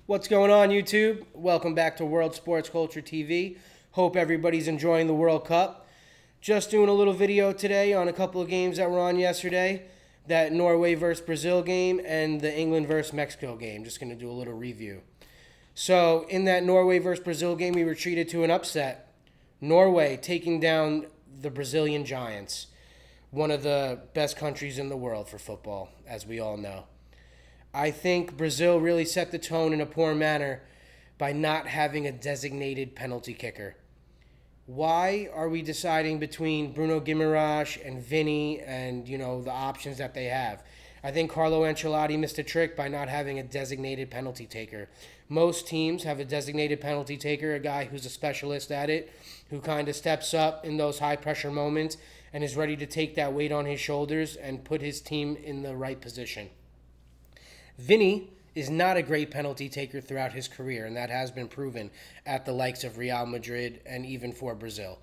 What's going on, YouTube? Welcome back to World Sports Culture TV. Hope everybody's enjoying the World Cup. Just doing a little video today on a couple of games that were on yesterday. That Norway versus Brazil game and the England versus Mexico game. Just going to do a little review. So, in that Norway versus Brazil game, we were treated to an upset. Norway taking down the Brazilian Giants. One of the best countries in the world for football, as we all know. I think Brazil really set the tone in a poor manner by not having a designated penalty kicker. Why are we deciding between Bruno Guimaraes and Vini and, the options that they have? I think Carlo Ancelotti missed a trick by not having a designated penalty taker. Most teams have a designated penalty taker, a guy who's a specialist at it, who kind of steps up in those high-pressure moments and is ready to take that weight on his shoulders and put his team in the right position. Vini is not a great penalty taker throughout his career, and that has been proven at the likes of Real Madrid and even for Brazil.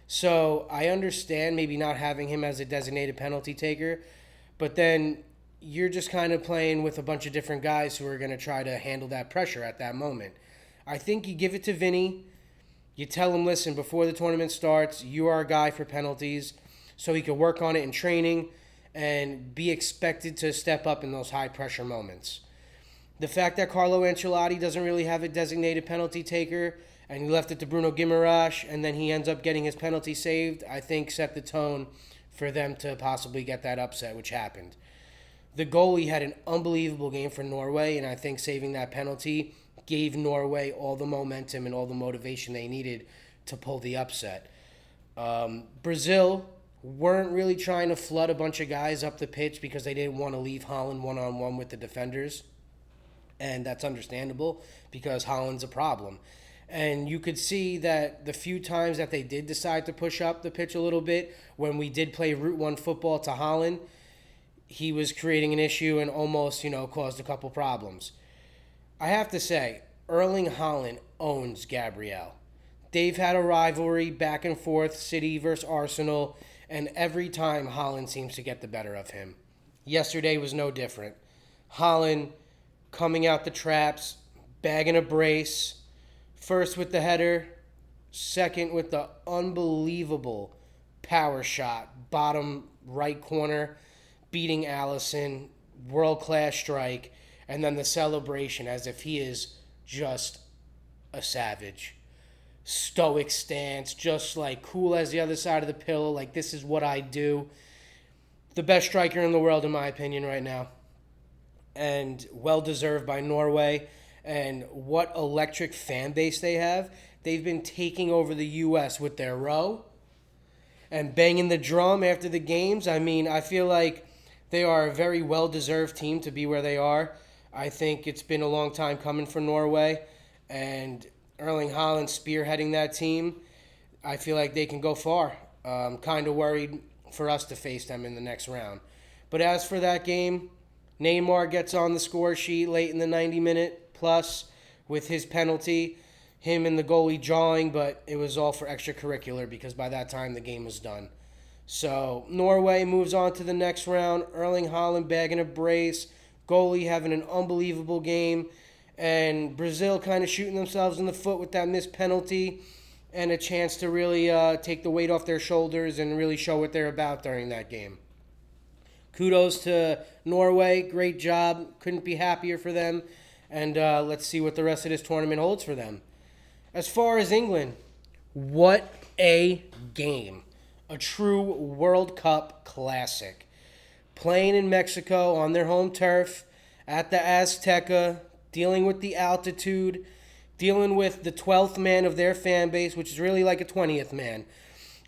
So I understand maybe not having him as a designated penalty taker, but then you're just kind of playing with a bunch of different guys who are going to try to handle that pressure at that moment. I think you give it to Vini. You tell him, listen, before the tournament starts, you are a guy for penalties, so he can work on it in training and be expected to step up in those high-pressure moments. The fact that Carlo Ancelotti doesn't really have a designated penalty taker and he left it to Bruno Guimaraes and then he ends up getting his penalty saved, I think set the tone for them to possibly get that upset, which happened. The goalie had an unbelievable game for Norway, and I think saving that penalty gave Norway all the momentum and all the motivation they needed to pull the upset. Brazil weren't really trying to flood a bunch of guys up the pitch because they didn't want to leave Holland one-on-one with the defenders. And that's understandable because Holland's a problem. And you could see that the few times that they did decide to push up the pitch a little bit, when we did play Route 1 football to Holland, he was creating an issue and almost, caused a couple problems. I have to say, Erling Haaland owns Gabriel. They've had a rivalry back and forth, City versus Arsenal, and every time Haaland seems to get the better of him. Yesterday was no different. Haaland coming out the traps, bagging a brace, first with the header, second with the unbelievable power shot, bottom right corner, beating Allison, world-class strike, and then the celebration as if he is just a savage. Stoic stance, just like cool as the other side of the pillow, like this is what I do. The best striker in the world, in my opinion, right now. And well-deserved by Norway. And what electric fan base they have. They've been taking over the U.S. with their row and banging the drum after the games. I mean, I feel like they are a very well-deserved team to be where they are. I think it's been a long time coming for Norway. And Erling Haaland spearheading that team, I feel like they can go far. Kind of worried for us to face them in the next round. But as for that game, Neymar gets on the score sheet late in the 90-minute plus with his penalty, him and the goalie jawing, but it was all for extracurricular because by that time the game was done. So Norway moves on to the next round. Erling Haaland bagging a brace, goalie having an unbelievable game, and Brazil kind of shooting themselves in the foot with that missed penalty and a chance to really take the weight off their shoulders and really show what they're about during that game. Kudos to Norway. Great job. Couldn't be happier for them. And let's see what the rest of this tournament holds for them. As far as England, what a game. A true World Cup classic. Playing in Mexico on their home turf at the Azteca, dealing with the altitude, dealing with the 12th man of their fan base, which is really like a 20th man.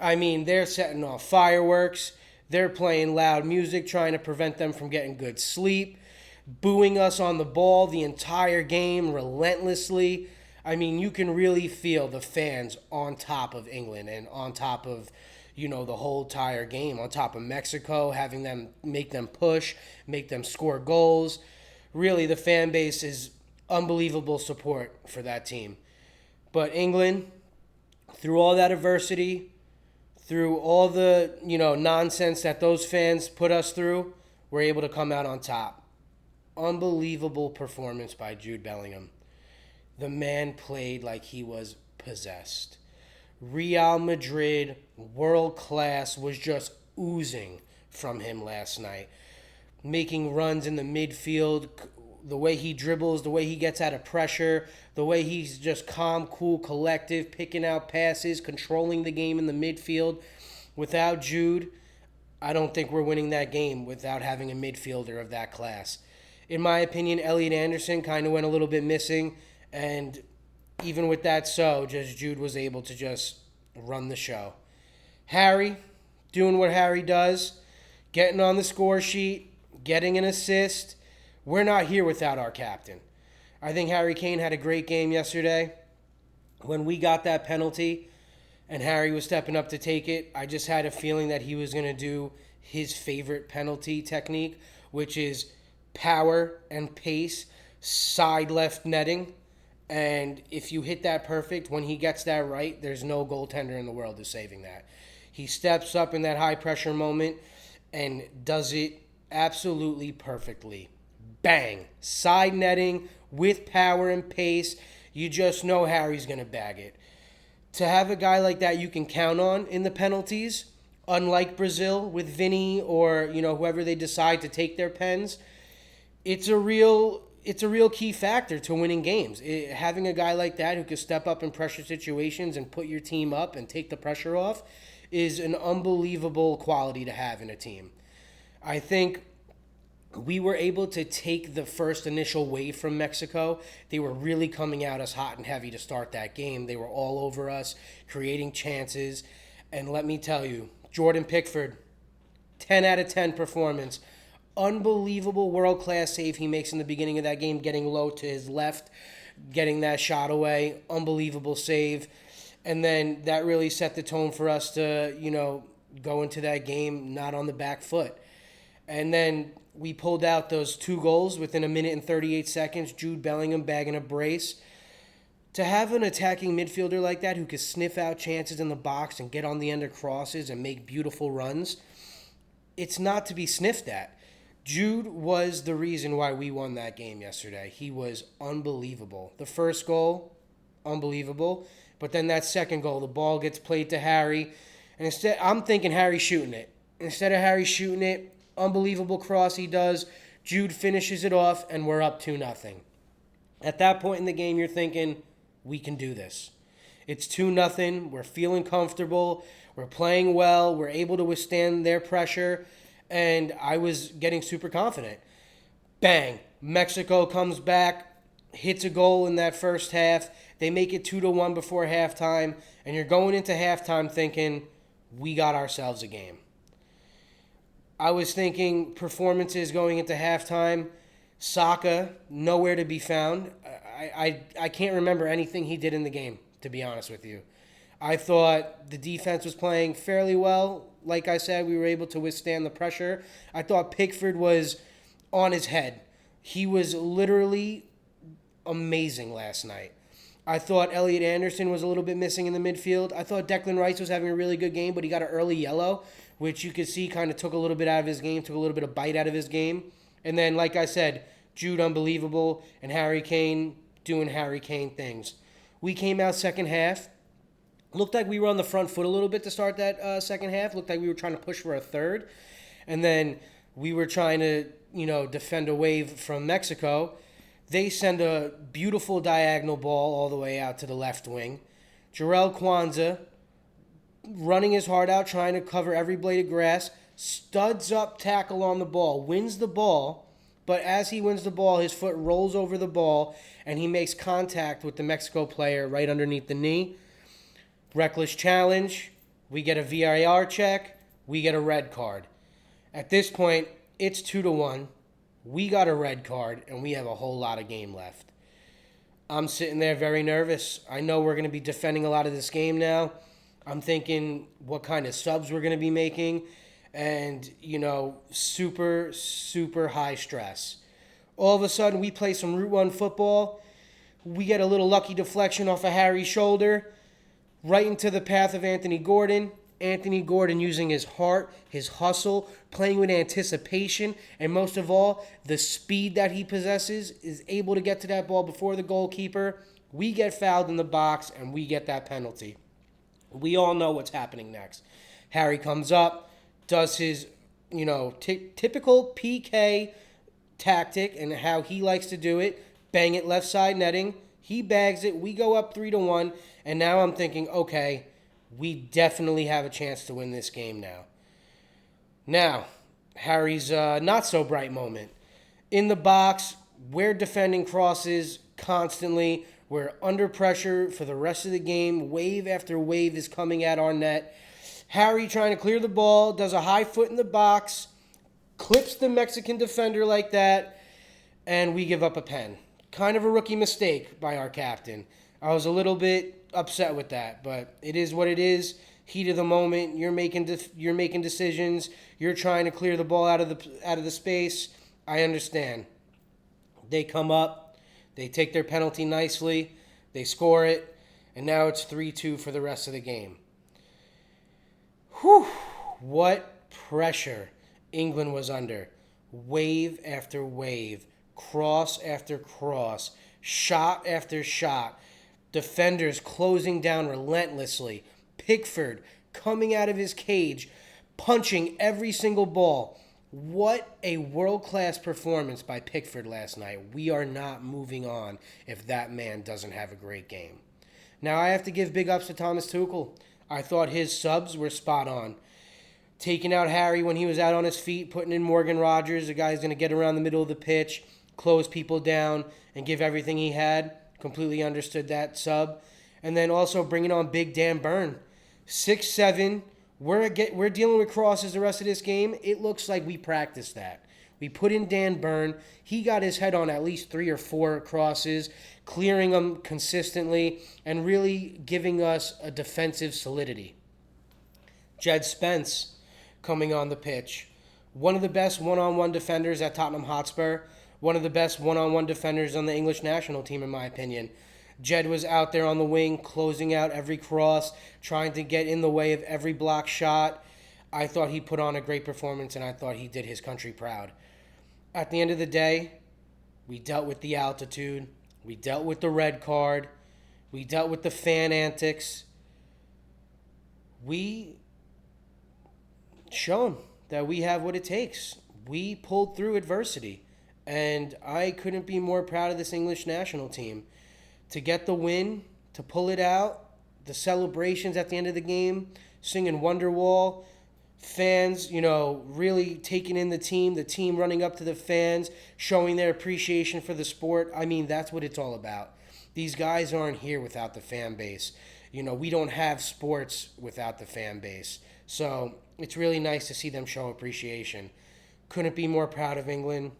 I mean, they're setting off fireworks. They're playing loud music, trying to prevent them from getting good sleep, booing us on the ball the entire game relentlessly. I mean, you can really feel the fans on top of England and on top of, the whole entire game, on top of Mexico, having them make them push, make them score goals. Really, the fan base is unbelievable support for that team. But England, through all that adversity, through all the, nonsense that those fans put us through, we're able to come out on top. Unbelievable performance by Jude Bellingham. The man played like he was possessed. Real Madrid, world class, was just oozing from him last night. Making runs in the midfield, the way he dribbles, the way he gets out of pressure, the way he's just calm, cool, collective, picking out passes, controlling the game in the midfield. Without Jude, I don't think we're winning that game without having a midfielder of that class. In my opinion, Elliot Anderson kind of went a little bit missing, and even with that just Jude was able to just run the show. Harry, doing what Harry does, getting on the score sheet, getting an assist. We're not here without our captain. I think Harry Kane had a great game yesterday. When we got that penalty and Harry was stepping up to take it, I just had a feeling that he was going to do his favorite penalty technique, which is power and pace, side left netting. And if you hit that perfect, when he gets that right, there's no goaltender in the world who's saving that. He steps up in that high pressure moment and does it absolutely perfectly. Bang! Side netting with power and pace. You just know Harry's going to bag it. To have a guy like that you can count on in the penalties, unlike Brazil with Vinny or whoever they decide to take their pens, it's a real key factor to winning games. Having a guy like that who can step up in pressure situations and put your team up and take the pressure off is an unbelievable quality to have in a team. I think we were able to take the first initial wave from Mexico. They were really coming at us hot and heavy to start that game. They were all over us, creating chances. And let me tell you, Jordan Pickford, 10 out of 10 performance. Unbelievable world-class save he makes in the beginning of that game, getting low to his left, getting that shot away. Unbelievable save. And then that really set the tone for us to, go into that game not on the back foot. And then we pulled out those 2 goals within a minute and 38 seconds. Jude Bellingham bagging a brace. To have an attacking midfielder like that who can sniff out chances in the box and get on the end of crosses and make beautiful runs, it's not to be sniffed at. Jude was the reason why we won that game yesterday. He was unbelievable. The first goal, unbelievable. But then that second goal, the ball gets played to Harry. And instead, I'm thinking Harry's shooting it. Instead of Harry shooting it, unbelievable cross he does. Jude finishes it off, and we're up 2-0. At that point in the game, you're thinking, we can do this. It's 2-0. We're feeling comfortable. We're playing well. We're able to withstand their pressure. And I was getting super confident. Bang. Mexico comes back, hits a goal in that first half. They make it 2-1 before halftime. And you're going into halftime thinking, we got ourselves a game. I was thinking performances going into halftime. Saka, nowhere to be found. I can't remember anything he did in the game, to be honest with you. I thought the defense was playing fairly well. Like I said, we were able to withstand the pressure. I thought Pickford was on his head. He was literally amazing last night. I thought Elliot Anderson was a little bit missing in the midfield. I thought Declan Rice was having a really good game, but he got an early yellow, which you could see kind of took a little bit out of his game, took a little bit of bite out of his game. And then, like I said, Jude unbelievable, and Harry Kane doing Harry Kane things. We came out second half. Looked like we were on the front foot a little bit to start that second half. Looked like we were trying to push for a third. And then we were trying to, defend a wave from Mexico. They send a beautiful diagonal ball all the way out to the left wing. Jarrell Kwanzaa, running his heart out, trying to cover every blade of grass, studs up tackle on the ball, wins the ball, but as he wins the ball, his foot rolls over the ball, and he makes contact with the Mexico player right underneath the knee. Reckless challenge. We get a VAR check. We get a red card. At this point, it's 2-1. We got a red card, and we have a whole lot of game left. I'm sitting there very nervous. I know we're going to be defending a lot of this game now. I'm thinking what kind of subs we're going to be making. And, super, super high stress. All of a sudden, we play some Route 1 football. We get a little lucky deflection off of Harry's shoulder, right into the path of Anthony Gordon. Anthony Gordon using his heart, his hustle, playing with anticipation, and most of all, the speed that he possesses, is able to get to that ball before the goalkeeper. We get fouled in the box, and we get that penalty. We all know what's happening next. Harry comes up, does his, typical PK tactic and how he likes to do it. Bang it left side netting. He bags it. We go up 3-1. And now I'm thinking, okay, we definitely have a chance to win this game now. Now, Harry's not so bright moment. In the box, we're defending crosses constantly. We're under pressure for the rest of the game. Wave after wave is coming at our net. Harry trying to clear the ball, does a high foot in the box, clips the Mexican defender like that, and we give up a pen. Kind of a rookie mistake by our captain. I was a little bit upset with that, but it is what it is. Heat of the moment. You're making decisions. You're trying to clear the ball out of the space. I understand. They come up. They take their penalty nicely. They score it, and now it's 3-2 for the rest of the game. Whew! What pressure England was under. Wave after wave. Cross after cross. Shot after shot. Defenders closing down relentlessly. Pickford coming out of his cage, punching every single ball. What a world-class performance by Pickford last night. We are not moving on if that man doesn't have a great game. Now I have to give big ups to Thomas Tuchel. I thought his subs were spot on. Taking out Harry when he was out on his feet, putting in Morgan Rogers, the guy who's going to get around the middle of the pitch, close people down, and give everything he had. Completely understood that sub. And then also bringing on Big Dan Burn. 6'7". We're dealing with crosses the rest of this game. It looks like we practiced that. We put in Dan Burn. He got his head on at least 3 or 4 crosses, clearing them consistently and really giving us a defensive solidity. Jed Spence coming on the pitch. One of the best one-on-one defenders at Tottenham Hotspur. One of the best one-on-one defenders on the English national team, in my opinion. Jed was out there on the wing, closing out every cross, trying to get in the way of every block shot. I thought he put on a great performance, and I thought he did his country proud. At the end of the day, we dealt with the altitude. We dealt with the red card. We dealt with the fan antics. We shown that we have what it takes. We pulled through adversity. And I couldn't be more proud of this English national team. To get the win, to pull it out, the celebrations at the end of the game, singing Wonderwall, fans, really taking in the team running up to the fans, showing their appreciation for the sport. I mean, that's what it's all about. These guys aren't here without the fan base. We don't have sports without the fan base. So it's really nice to see them show appreciation. Couldn't be more proud of England.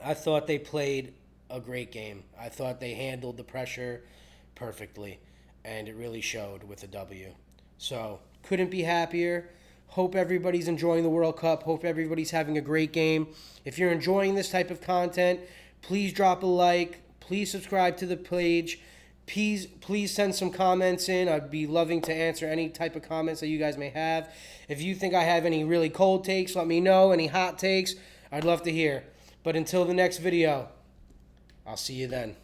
I thought they played a great game. I thought they handled the pressure perfectly, and it really showed with a W. So, couldn't be happier. Hope everybody's enjoying the World Cup. Hope everybody's having a great game. If you're enjoying this type of content, please drop a like. Please subscribe to the page. Please send some comments in. I'd be loving to answer any type of comments that you guys may have. If you think I have any really cold takes, let me know. Any hot takes, I'd love to hear. But until the next video, I'll see you then.